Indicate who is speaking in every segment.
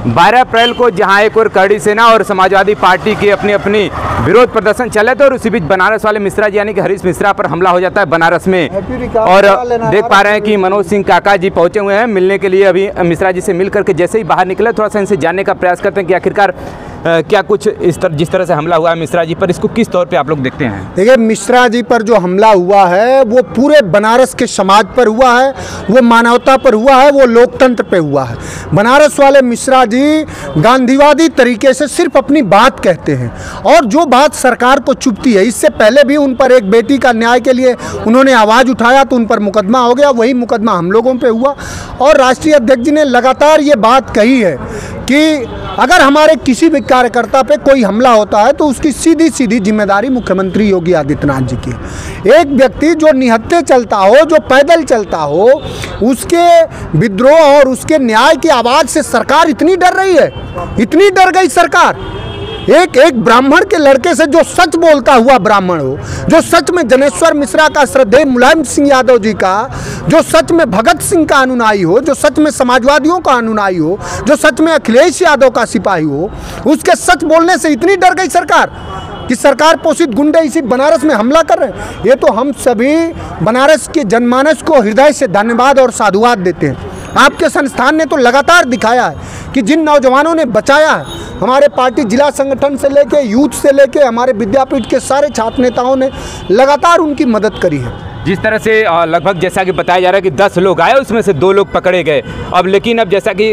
Speaker 1: 12 अप्रैल को जहां एक और करड़ी सेना और समाजवादी पार्टी की अपनी अपनी विरोध प्रदर्शन चले थे और उसी बीच बनारस वाले मिश्रा जी यानी कि हरीश मिश्रा पर हमला हो जाता है बनारस में। और देख पा रहे हैं कि मनोज सिंह काका जी पहुंचे हुए हैं मिलने के लिए। अभी मिश्रा जी से मिल करके जैसे ही बाहर निकले थोड़ा सा इनसे जानने का प्रयास करते हैं कि आखिरकार क्या कुछ जिस तरह से हमला हुआ है मिश्रा जी पर, इसको किस तौर पे आप लोग देखते हैं?
Speaker 2: देखिए, मिश्रा जी पर जो हमला हुआ है वो पूरे बनारस के समाज पर हुआ है, वो मानवता पर हुआ है, वो लोकतंत्र पे हुआ है। बनारस वाले मिश्रा जी गांधीवादी तरीके से सिर्फ अपनी बात कहते हैं और जो बात सरकार को चुभती है। इससे पहले भी उन पर एक बेटी का न्याय के लिए उन्होंने आवाज़ उठाया तो उन पर मुकदमा हो गया, वही मुकदमा हम लोगों पे हुआ। और राष्ट्रीय अध्यक्ष जी ने लगातार ये बात कही है कि अगर हमारे किसी भी कार्यकर्ता पे कोई हमला होता है तो उसकी सीधी सीधी जिम्मेदारी मुख्यमंत्री योगी आदित्यनाथ जी की। एक व्यक्ति जो निहत्थे चलता हो, जो पैदल चलता हो, उसके विद्रोह और उसके न्याय की आवाज़ से सरकार इतनी डर रही है, इतनी डर गई सरकार। एक ब्राह्मण के लड़के से जो सच बोलता हुआ ब्राह्मण हो, जो सच में जनेश्वर मिश्रा का श्रद्धेय मुलायम सिंह यादव जी का, जो सच में भगत सिंह का अनुयायी हो, जो सच में समाजवादियों का अनुयायी हो, जो सच में अखिलेश यादव का सिपाही हो, उसके सच बोलने से इतनी डर गई सरकार कि सरकार पोषित गुंडे इसी बनारस में हमला कर रहे हैं। ये तो हम सभी बनारस के जनमानस को हृदय से धन्यवाद और साधुवाद देते हैं। आपके संस्थान ने तो लगातार दिखाया है कि जिन नौजवानों ने बचाया है, हमारे पार्टी जिला संगठन से लेके यूथ से लेके हमारे विद्यापीठ के सारे छात्र नेताओं ने लगातार उनकी मदद करी है।
Speaker 1: जिस तरह से लगभग जैसा कि बताया जा रहा है कि 10 लोग आए, उसमें से 2 लोग पकड़े गए। अब लेकिन अब जैसा कि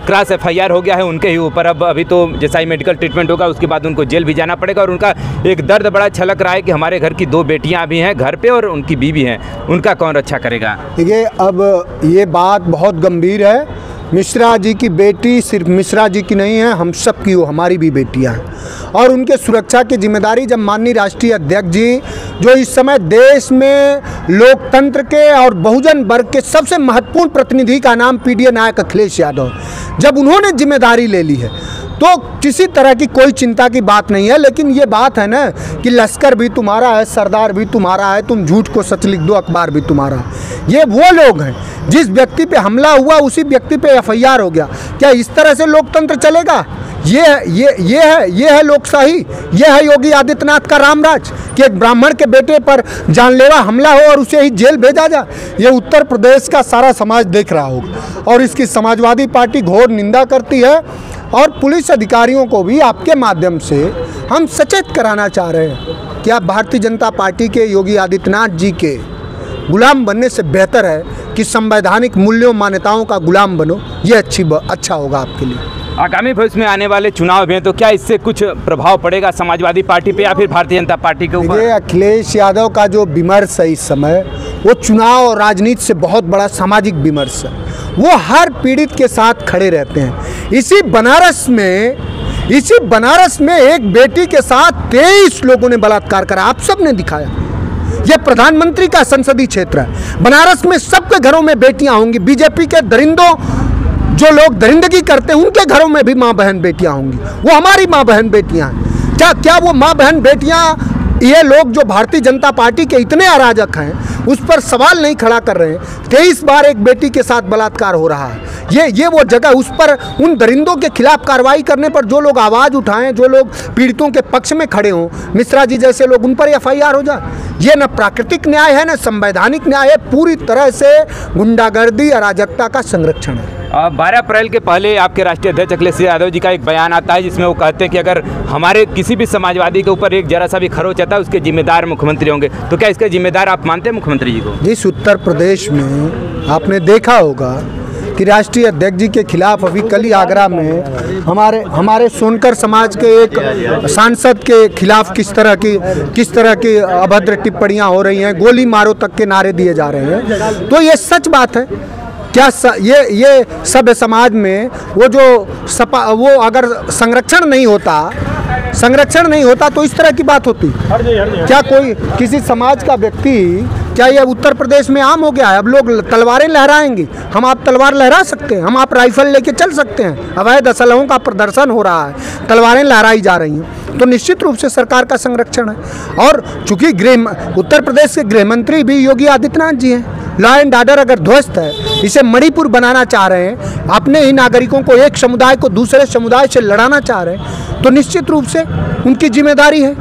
Speaker 1: क्रॉस FIR हो गया है उनके ही ऊपर। अब अभी तो जैसा ही मेडिकल ट्रीटमेंट होगा उसके बाद उनको जेल भी जाना पड़ेगा। और उनका एक दर्द बड़ा छलक रहा है कि हमारे घर की 2 बेटियां भी हैं घर पे और उनकी बीवी हैं, उनका कौन रक्षा करेगा?
Speaker 2: देखिए, अब ये बात बहुत गंभीर है। मिश्रा जी की बेटी सिर्फ मिश्रा जी की नहीं है, हम सब की, वो हमारी भी बेटियां हैं और उनके सुरक्षा की जिम्मेदारी जब माननीय राष्ट्रीय अध्यक्ष जी, जो इस समय देश में लोकतंत्र के और बहुजन वर्ग के सबसे महत्वपूर्ण प्रतिनिधि का नाम PDA नायक अखिलेश यादव, जब उन्होंने जिम्मेदारी ले ली है तो किसी तरह की कोई चिंता की बात नहीं है। लेकिन ये बात है ना कि लश्कर भी तुम्हारा है, सरदार भी तुम्हारा है, तुम झूठ को सच लिख दो, अखबार भी तुम्हारा है। ये वो लोग हैं, जिस व्यक्ति पे हमला हुआ उसी व्यक्ति पे FIR हो गया। क्या इस तरह से लोकतंत्र चलेगा? ये है लोकशाही, ये है योगी आदित्यनाथ का रामराज कि एक ब्राह्मण के बेटे पर जानलेवा हमला हो और उसे ही जेल भेजा जाए। ये उत्तर प्रदेश का सारा समाज देख रहा होगा और इसकी समाजवादी पार्टी घोर निंदा करती है। और पुलिस अधिकारियों को भी आपके माध्यम से हम सचेत कराना चाह रहे हैं कि आप भारतीय जनता पार्टी के योगी आदित्यनाथ जी के गुलाम बनने से बेहतर है कि संवैधानिक मूल्यों मान्यताओं का गुलाम बनो। ये अच्छा होगा आपके लिए।
Speaker 1: आगामी भविष्य में आने वाले चुनाव भी हैं तो क्या इससे कुछ प्रभाव पड़ेगा समाजवादी पार्टी पे या फिर भारतीय जनता पार्टी के ऊपर?
Speaker 2: ये अखिलेश यादव का जो विमर्श है इस समय, वो चुनाव और राजनीति से बहुत बड़ा सामाजिक विमर्श है। वो हर पीड़ित के साथ खड़े रहते हैं। इसी बनारस में एक बेटी के साथ 23 लोगों ने बलात्कार करा, आप सब ने दिखाया। ये प्रधानमंत्री का संसदीय क्षेत्र है। बनारस में सबके घरों में बेटियां होंगी। बीजेपी के दरिंदों, जो लोग दरिंदगी करते हैं, उनके घरों में भी माँ बहन बेटियां होंगी। वो हमारी माँ बहन बेटियां हैं। क्या वो माँ बहन बेटियां, ये लोग जो भारतीय जनता पार्टी के इतने अराजक हैं, उस पर सवाल नहीं खड़ा कर रहे हैं? 23 बार एक बेटी के साथ बलात्कार हो रहा है। ये वो जगह, उस पर उन दरिंदों के खिलाफ कार्रवाई करने पर जो लोग आवाज़ उठाएं, जो लोग पीड़ितों के पक्ष में खड़े हों, मिश्रा जी जैसे लोग, उन पर FIR हो जाए। ये न प्राकृतिक न्याय है, न संवैधानिक न्याय है, पूरी तरह से गुंडागर्दी, अराजकता का संरक्षण है।
Speaker 1: 12 अप्रैल के पहले आपके राष्ट्रीय अध्यक्ष अखिलेश यादव जी का एक बयान आता है जिसमें वो कहते हैं कि अगर हमारे किसी भी समाजवादी के ऊपर एक जरा सा भी खरोच आता है उसके जिम्मेदार मुख्यमंत्री होंगे। तो क्या इसके जिम्मेदार आप मानते हैं मुख्यमंत्री जी को?
Speaker 2: जिस उत्तर प्रदेश में आपने देखा होगा कि राष्ट्रीय अध्यक्ष जी के खिलाफ अभी कल ही आगरा में हमारे सोनकर समाज के एक सांसद के खिलाफ किस तरह की अभद्र टिप्पणियां हो रही हैं, गोली मारो तक के नारे दिए जा रहे हैं। तो ये सच बात है क्या? ये सभ्य समाज में वो अगर संरक्षण नहीं होता तो इस तरह की बात होती? क्या कोई किसी समाज का व्यक्ति, क्या ये उत्तर प्रदेश में आम हो गया है? अब लोग तलवारें लहराएंगे। आप तलवार लहरा सकते हैं, आप राइफल लेके चल सकते हैं। अवैध असलहों का प्रदर्शन हो रहा है, तलवारें लहराई जा रही हैं, तो निश्चित रूप से सरकार का संरक्षण है। और चूंकि उत्तर प्रदेश के गृह मंत्री भी योगी आदित्यनाथ जी हैं, लॉ एंड ऑर्डर अगर ध्वस्त है, इसे मणिपुर बनाना चाह रहे हैं, अपने ही नागरिकों को, एक समुदाय को दूसरे समुदाय से लड़ाना चाह रहे हैं, तो निश्चित रूप से उनकी जिम्मेदारी है।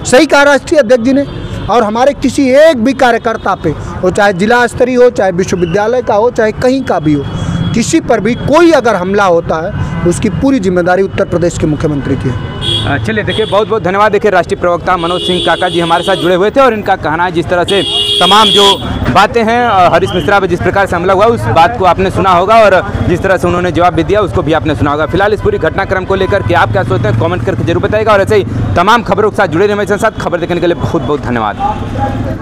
Speaker 2: सही कहा राष्ट्रीय अध्यक्ष जी ने। और हमारे किसी एक भी कार्यकर्ता पे, वो चाहे जिला स्तरीय हो, चाहे विश्वविद्यालय का हो, चाहे कहीं का भी हो, किसी पर भी कोई अगर हमला होता है, उसकी पूरी जिम्मेदारी उत्तर प्रदेश के मुख्यमंत्री की है।
Speaker 1: चलिए, देखिए बहुत बहुत धन्यवाद। देखिए राष्ट्रीय प्रवक्ता मनोज सिंह काका जी हमारे साथ जुड़े हुए थे और इनका कहना है जिस तरह से तमाम जो बातें हैं हरीश मिश्रा पर जिस प्रकार से हमला हुआ उस बात को आपने सुना होगा और जिस तरह से उन्होंने जवाब भी दिया उसको भी आपने सुना होगा। फिलहाल इस पूरी घटनाक्रम को लेकर के आप क्या सोचते हैं कमेंट करके जरूर बताइएगा और ऐसे ही तमाम खबरों के साथ जुड़े रहने के साथ खबर देखने के लिए बहुत बहुत धन्यवाद।